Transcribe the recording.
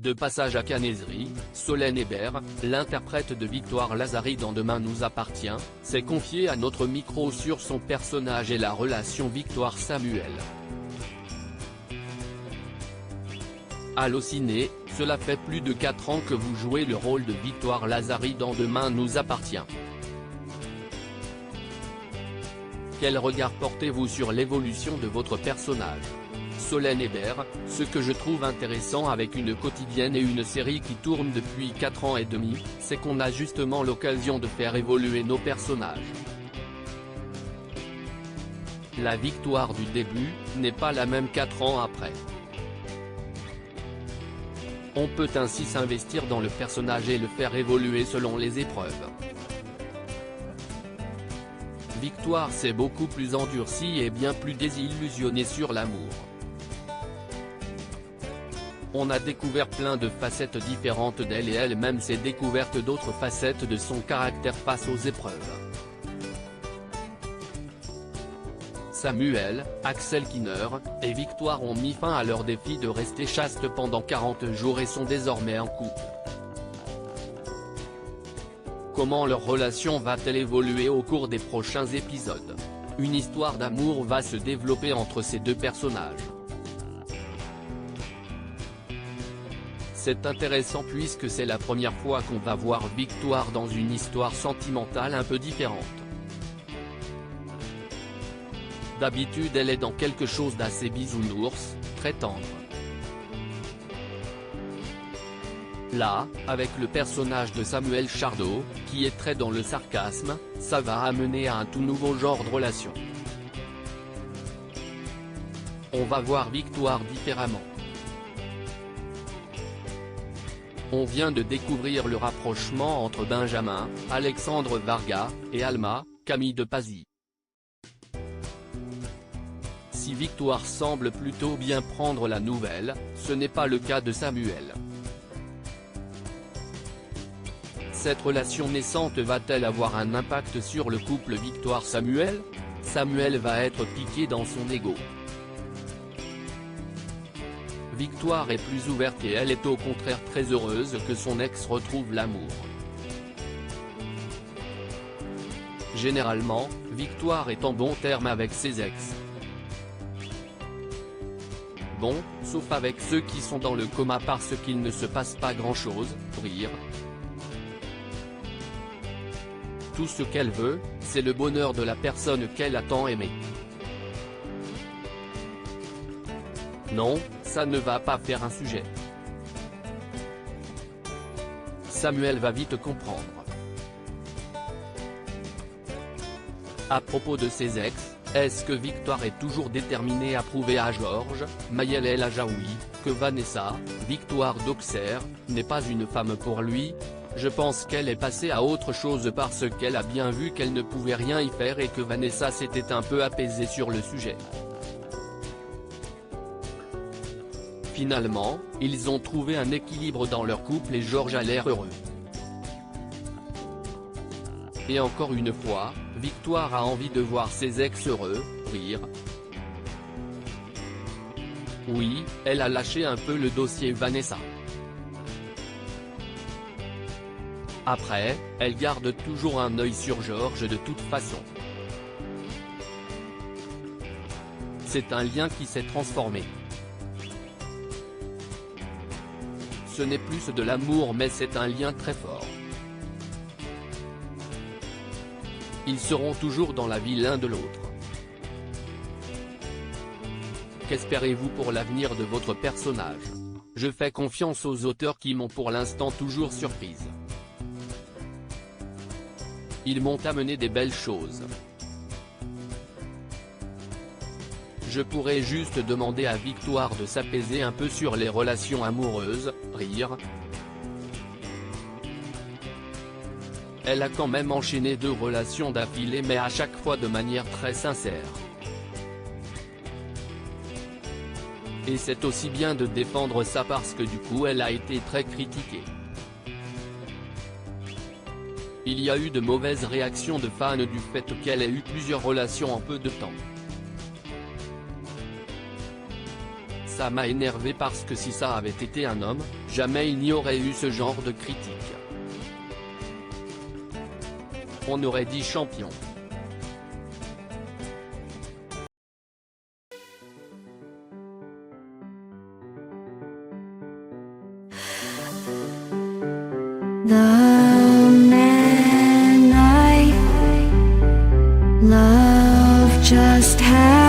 De passage à Canaiserie, Solène Hébert, l'interprète de Victoire Lazari dans Demain nous appartient, s'est confiée à notre micro sur son personnage et la relation Victoire-Samuel. Allociné, cela fait plus de 4 ans que vous jouez le rôle de Victoire Lazari dans Demain nous appartient. Quel regard portez-vous sur l'évolution de votre personnage ? Solène Hébert, ce que je trouve intéressant avec une quotidienne et une série qui tourne depuis 4 ans et demi, c'est qu'on a justement l'occasion de faire évoluer nos personnages. La victoire du début n'est pas la même 4 ans après. On peut ainsi s'investir dans le personnage et le faire évoluer selon les épreuves. Victoire s'est beaucoup plus endurcie et bien plus désillusionnée sur l'amour. On a découvert plein de facettes différentes d'elle et elle-même s'est découverte d'autres facettes de son caractère face aux épreuves. Samuel, Axel Kinner, et Victoire ont mis fin à leur défi de rester chastes pendant 40 jours et sont désormais en couple. Comment leur relation va-t-elle évoluer au cours des prochains épisodes ? Une histoire d'amour va se développer entre ces deux personnages. C'est intéressant puisque c'est la première fois qu'on va voir Victoire dans une histoire sentimentale un peu différente. D'habitude elle est dans quelque chose d'assez bisounours, très tendre. Là, avec le personnage de Samuel Chardot, qui est très dans le sarcasme, ça va amener à un tout nouveau genre de relation. On va voir Victoire différemment. On vient de découvrir le rapprochement entre Benjamin, Alexandre Varga, et Alma, Camille de Pazy. Si Victoire semble plutôt bien prendre la nouvelle, ce n'est pas le cas de Samuel. Cette relation naissante va-t-elle avoir un impact sur le couple Victoire-Samuel ? Samuel va être piqué dans son ego. Victoire est plus ouverte et elle est au contraire très heureuse que son ex retrouve l'amour. Généralement, Victoire est en bon terme avec ses ex. Bon, sauf avec ceux qui sont dans le coma parce qu'il ne se passe pas grand-chose, rire. Tout ce qu'elle veut, c'est le bonheur de la personne qu'elle a tant aimée. Non, ça ne va pas faire un sujet. Samuel va vite comprendre. À propos de ses ex, est-ce que Victoire est toujours déterminée à prouver à Georges, Maëlle El Ajaoui, que Vanessa, Victoire d'Auxerre, n'est pas une femme pour lui ? Je pense qu'elle est passée à autre chose parce qu'elle a bien vu qu'elle ne pouvait rien y faire et que Vanessa s'était un peu apaisée sur le sujet. Finalement, ils ont trouvé un équilibre dans leur couple et Georges a l'air heureux. Et encore une fois, Victoire a envie de voir ses ex heureux, rire. Oui, elle a lâché un peu le dossier Vanessa. Après, elle garde toujours un œil sur Georges de toute façon. C'est un lien qui s'est transformé. Ce n'est plus de l'amour mais c'est un lien très fort. Ils seront toujours dans la vie l'un de l'autre. Qu'espérez-vous pour l'avenir de votre personnage ? Je fais confiance aux auteurs qui m'ont pour l'instant toujours surprise. Ils m'ont amené des belles choses. Je pourrais juste demander à Victoire de s'apaiser un peu sur les relations amoureuses, rire. Elle a quand même enchaîné 2 relations d'affilée mais à chaque fois de manière très sincère. Et c'est aussi bien de défendre ça parce que du coup elle a été très critiquée. Il y a eu de mauvaises réactions de fans du fait qu'elle ait eu plusieurs relations en peu de temps. ça m'a énervé parce que si ça avait été un homme, jamais il n'y aurait eu ce genre de critique. On aurait dit champion. The man I love just had